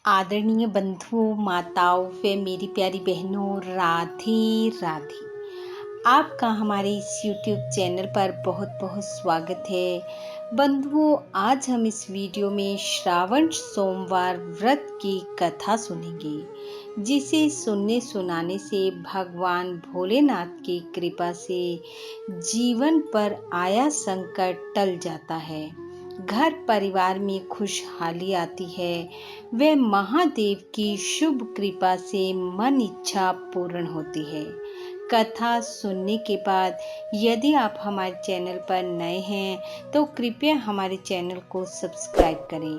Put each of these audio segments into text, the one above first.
आदरणीय बंधुओं, माताओं व मेरी प्यारी बहनों, राधे राधे। आपका हमारे इस YouTube चैनल पर बहुत बहुत स्वागत है। बंधुओं, आज हम इस वीडियो में श्रावण सोमवार व्रत की कथा सुनेंगे, जिसे सुनने सुनाने से भगवान भोलेनाथ की कृपा से जीवन पर आया संकट टल जाता है, घर परिवार में खुशहाली आती है, व महादेव की शुभ कृपा से मन इच्छा पूर्ण होती है। कथा सुनने के बाद यदि आप हमारे चैनल पर नए हैं तो कृपया हमारे चैनल को सब्सक्राइब करें,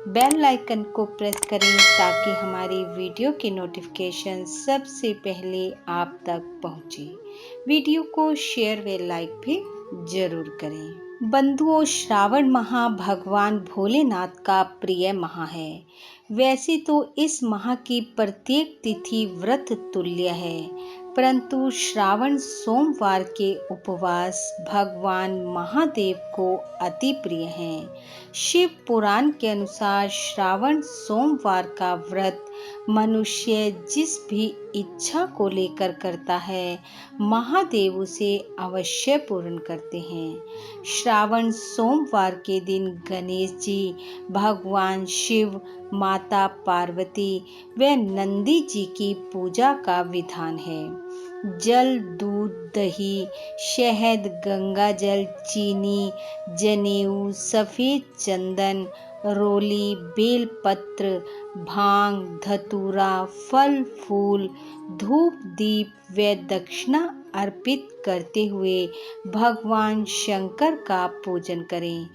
बेल आइकन को प्रेस करें ताकि हमारी वीडियो के नोटिफिकेशन सबसे पहले आप तक पहुंचे। वीडियो को शेयर व लाइक भी जरूर करें। बंधुओं, श्रावण माह भगवान भोलेनाथ का प्रिय माह है। वैसे तो इस माह की प्रत्येक तिथि व्रत तुल्य है, परंतु श्रावण सोमवार के उपवास भगवान महादेव को अति प्रिय हैं। शिव पुराण के अनुसार श्रावण सोमवार का व्रत मनुष्य जिस भी इच्छा को लेकर करता है, महादेव उसे अवश्य पूर्ण करते हैं। श्रावण सोमवार के दिन गणेश जी, भगवान शिव, माता पार्वती व नंदी जी की पूजा का विधान है। जल, दूध, दही, शहद, गंगा जल, चीनी, जनेऊ, सफेद चंदन, रोली, बेलपत्र, भांग, धतूरा, फल फूल, धूप दीप व दक्षिणा अर्पित करते हुए भगवान शंकर का पूजन करें।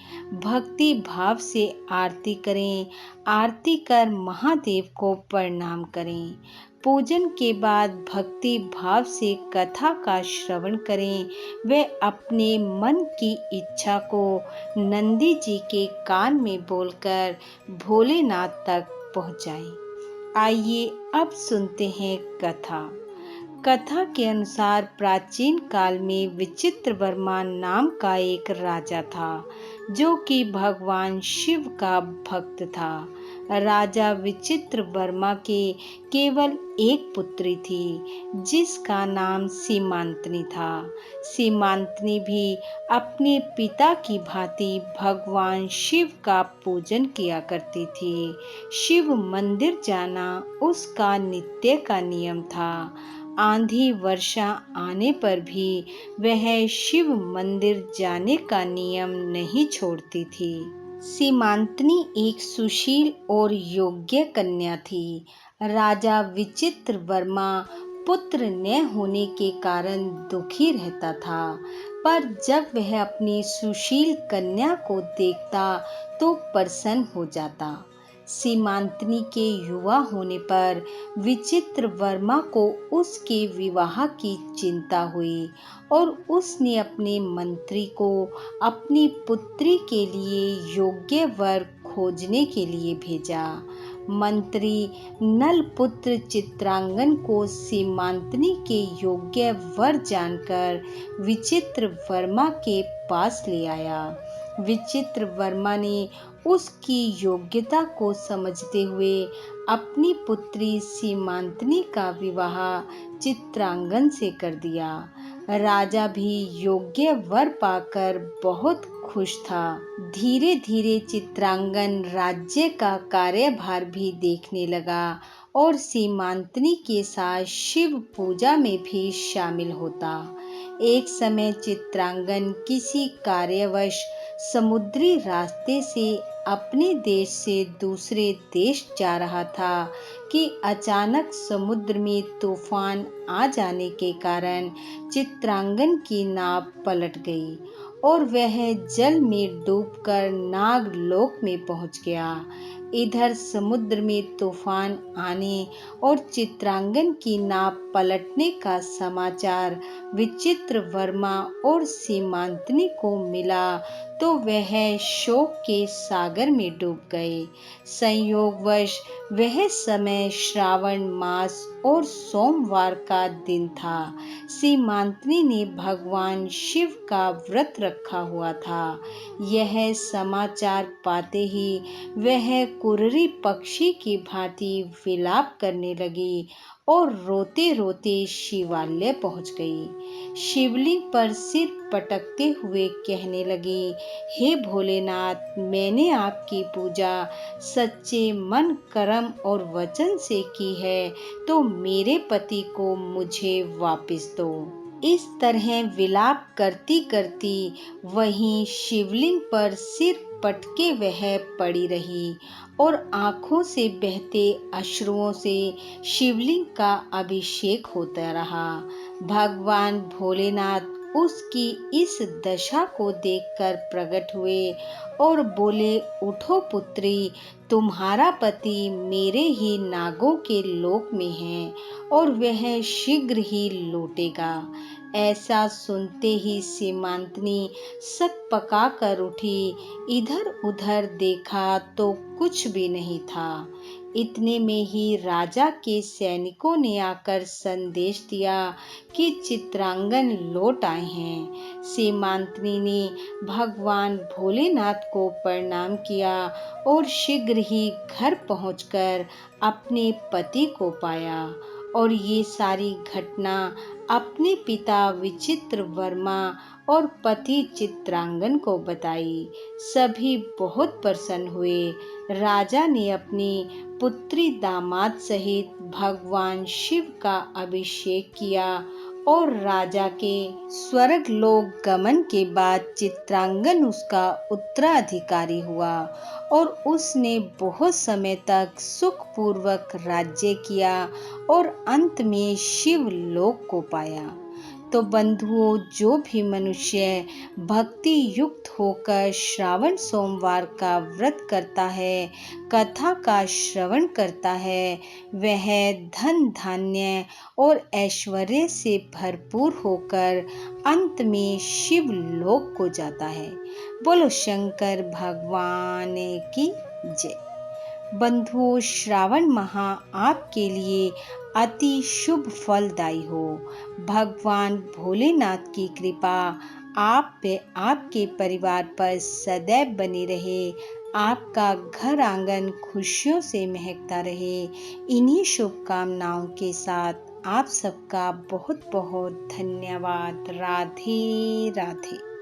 भक्ति भाव से आरती करें। आरती कर महादेव को प्रणाम करें। पूजन के बाद भक्ति भाव से कथा का श्रवण करें व अपने मन की इच्छा को नंदी जी के कान में बोलकर भोलेनाथ तक पहुंचाएं। आइए अब सुनते हैं कथा। कथा के अनुसार प्राचीन काल में विचित्रवर्मा नाम का एक राजा था, जो कि भगवान शिव का भक्त था। राजा विचित्रवर्मा के केवल एक पुत्री थी, जिसका नाम सीमांतनी था। सीमांतनी भी अपने पिता की भांति भगवान शिव का पूजन किया करती थी। शिव मंदिर जाना उसका नित्य का नियम था। आंधी वर्षा आने पर भी वह शिव मंदिर जाने का नियम नहीं छोड़ती थी। सीमांतनी एक सुशील और योग्य कन्या थी। राजा विचित्रवर्मा पुत्र न होने के कारण दुखी रहता था, पर जब वह अपनी सुशील कन्या को देखता तो प्रसन्न हो जाता। सीमांतनी के युवा होने पर विचित्रवर्मा को उसके विवाह की चिंता हुई और उसने अपने मंत्री को अपनी पुत्री के लिए योग्य वर खोजने के लिए भेजा। मंत्री नलपुत्र चित्रांगन को सीमांतनी के योग्य वर जानकर विचित्रवर्मा के पास ले आया। विचित्रवर्मा ने उसकी योग्यता को समझते हुए अपनी पुत्री सीमांतनी का विवाह चित्रांगन से कर दिया। राजा भी योग्य वर पाकर बहुत खुश था। धीरे धीरे चित्रांगन राज्य का कार्यभार भी देखने लगा और सीमांतनी के साथ शिव पूजा में भी शामिल होता। एक समय चित्रांगन किसी कार्यवश समुद्री रास्ते से अपने देश से दूसरे देश जा रहा था कि अचानक समुद्र में तूफान आ जाने के कारण चित्रांगन की नाव पलट गई और वह जल में डूबकर नागलोक में पहुंच गया। इधर समुद्र में तूफान आने और चित्रांगन की नाव पलटने का समाचार विचित्रवर्मा और सीमांतनी को मिला तो वह शोक के सागर में डूब गए। संयोगवश वह समय श्रावण मास और सोमवार का दिन था। सीमांतनी ने भगवान शिव का व्रत रखा हुआ था। यह समाचार पाते ही वह कुर्री पक्षी की भांति विलाप करने लगी और रोते रोते शिवालय पहुंच गई। शिवलिंग पर सिर पटकते हुए कहने लगी, हे भोलेनाथ, मैंने आपकी पूजा सच्चे मन, कर्म और वचन से की है, तो मेरे पति को मुझे वापस दो। इस तरह विलाप करती करती वहीं शिवलिंग पर सिर पटके वह पड़ी रही और आंखों से बहते अश्रुओं से शिवलिंग का अभिषेक होता रहा। भगवान भोलेनाथ उसकी इस दशा को देखकर प्रकट हुए और बोले, उठो पुत्री, तुम्हारा पति मेरे ही नागों के लोक में है और वह शीघ्र ही लौटेगा। ऐसा सुनते ही सीमांतनी सक पका कर उठी। इधर उधर देखा तो कुछ भी नहीं था। इतने में ही राजा के सैनिकों ने आकर संदेश दिया कि चित्रांगन लौट आए हैं। सीमांतनी ने भगवान भोलेनाथ को प्रणाम किया और शीघ्र ही घर पहुंचकर अपने पति को पाया और ये सारी घटना अपने पिता विचित्र वर्मा और पति चित्रांगन को बताई। सभी बहुत प्रसन्न हुए। राजा ने अपनी पुत्री दामाद सहित भगवान शिव का अभिषेक किया और राजा के स्वर्ग लोक गमन के बाद चित्रांगन उसका उत्तराधिकारी हुआ और उसने बहुत समय तक सुखपूर्वक राज्य किया और अंत में शिव लोक को पाया। तो बंधुओं, जो भी मनुष्य भक्ति युक्त होकर श्रावण सोमवार का व्रत करता है, कथा का श्रवण करता है, वह धन धान्य और ऐश्वर्य से भरपूर होकर अंत में शिव लोक को जाता है। बोलो शंकर भगवान की जय। बंधुओं, श्रावण माह आपके लिए अति शुभ फलदायी हो। भगवान भोलेनाथ की कृपा आप पे, आपके परिवार पर सदैव बनी रहे। आपका घर आंगन खुशियों से महकता रहे। इन्हीं शुभकामनाओं के साथ आप सबका बहुत बहुत धन्यवाद। राधे राधे।